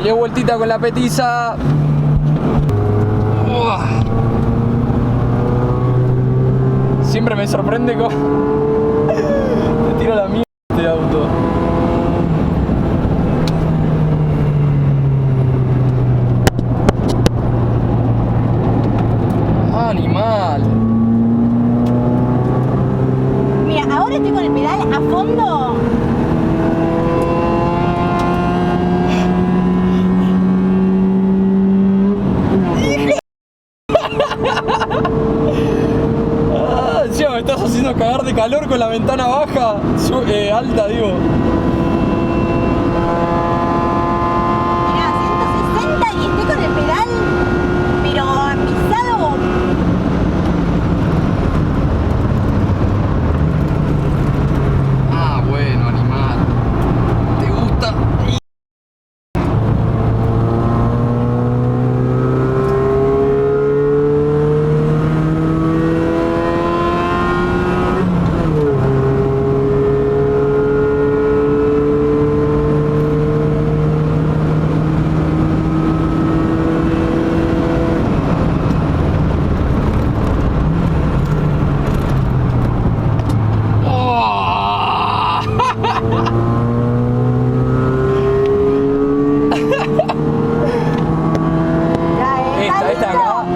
Salió vueltita con la petiza. Siempre me sorprende cómo te tiro la mierda este auto. Animal. Mira, ahora estoy con el pedal a fondo. Encima me estás haciendo cagar de calor con la ventana baja, alta, digo. Mira, 160 y estoy con el pedal, pero pisado. Ah, bueno, animal. ¿Te gusta?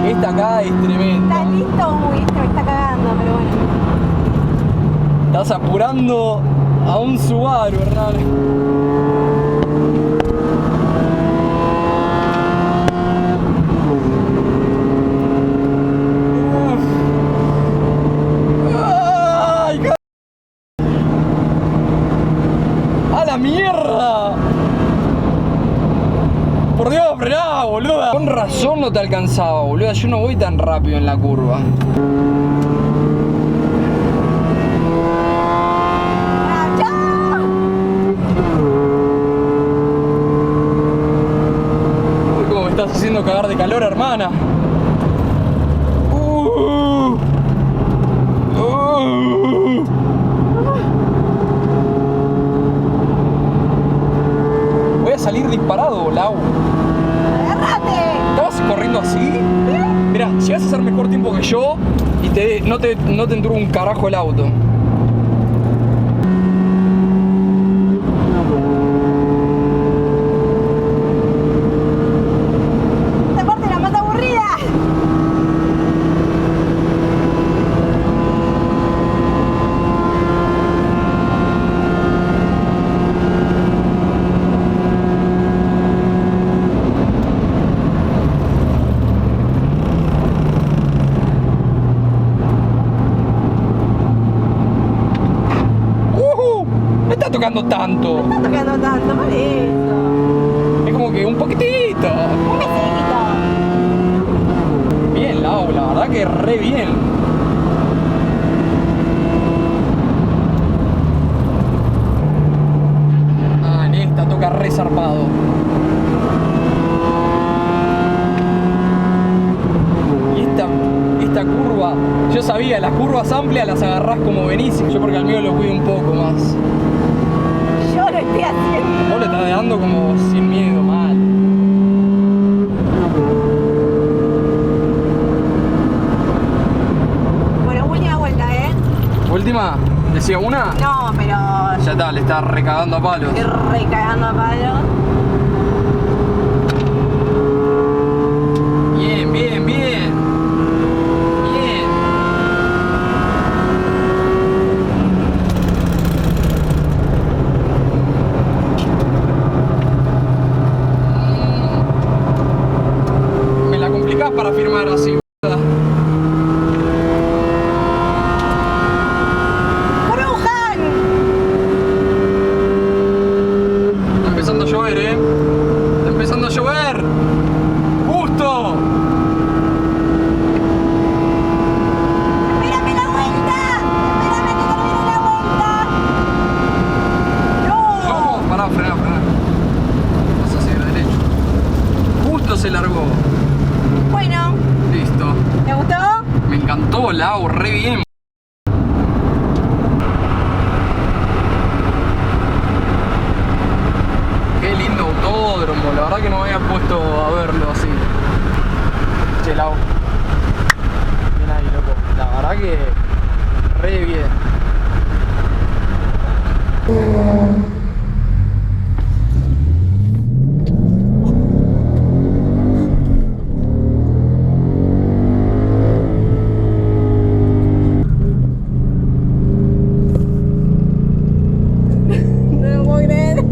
Esta acá es tremenda. Está listo, uy, este me está cagando, pero bueno. Estás apurando a un Subaru, Hernán. ¡Ay, ¡a la mierda! Por Dios, frená, boluda. Con razón no te alcanzaba, boluda. Yo no voy tan rápido en la curva. Uy, cómo me estás haciendo cagar de calor, hermana. Voy a salir disparado, Lau. ¡Agárrate! ¿Estabas corriendo así? Mira, si vas a hacer mejor tiempo que yo y no te entró un carajo el auto. Esta parte es la más aburrida. Me está tocando tanto. No está tocando tanto, por eso. Es como que un poquitito. Un besito. Bien, Lau, la verdad que re bien. Ah, en esta toca re zarpado. Y esta curva, yo sabía, las curvas amplias las agarrás como venís. Yo porque al mío lo cuido un poco más. Yo lo estoy haciendo. Vos le estás dando como sin miedo, mal. Bueno, última vuelta, ¿eh? Última, ¿decía una? No, pero Ya está, le está recagando a palos. estoy recagando a palo. Bien, bien, bien. Bien. Me la complicás para firmar así, boluda. ¡Brujan! Está empezando a llover, verdad que no me había puesto a verlo así. Che, Lau. Bien ahí, loco. La verdad que re bien. No lo puedo creer.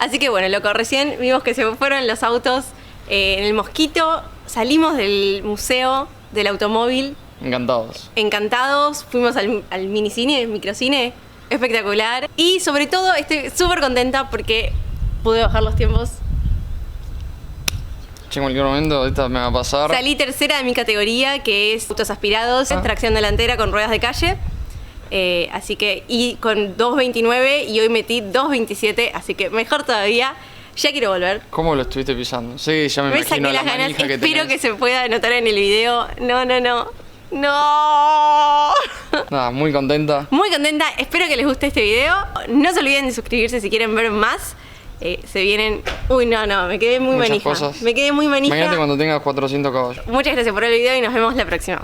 Así que bueno, loco, recién vimos que se fueron los autos en el Mosquito. Salimos del museo del automóvil. Encantados. Encantados. Fuimos al minicine, microcine. Espectacular. Y sobre todo estoy súper contenta porque pude bajar los tiempos. En cualquier momento esta me va a pasar. Salí tercera de mi categoría, que es autos aspirados, tracción delantera con ruedas de calle. Así que, y con 2.29 y hoy metí 2.27, así que mejor todavía. Ya quiero volver. ¿Cómo lo estuviste pisando? Sí, ya me Me imagino saqué la las ganas, manija que espero tenés. que se pueda notar en el video. No. Nada, muy contenta. Muy contenta, espero que les guste este video. No se olviden de suscribirse si quieren ver más. Se vienen... Uy, no, me quedé muy Muchas manija. cosas. Me quedé muy manija. Imagínate cuando tengas 400 caballos. Muchas gracias por el video y nos vemos la próxima.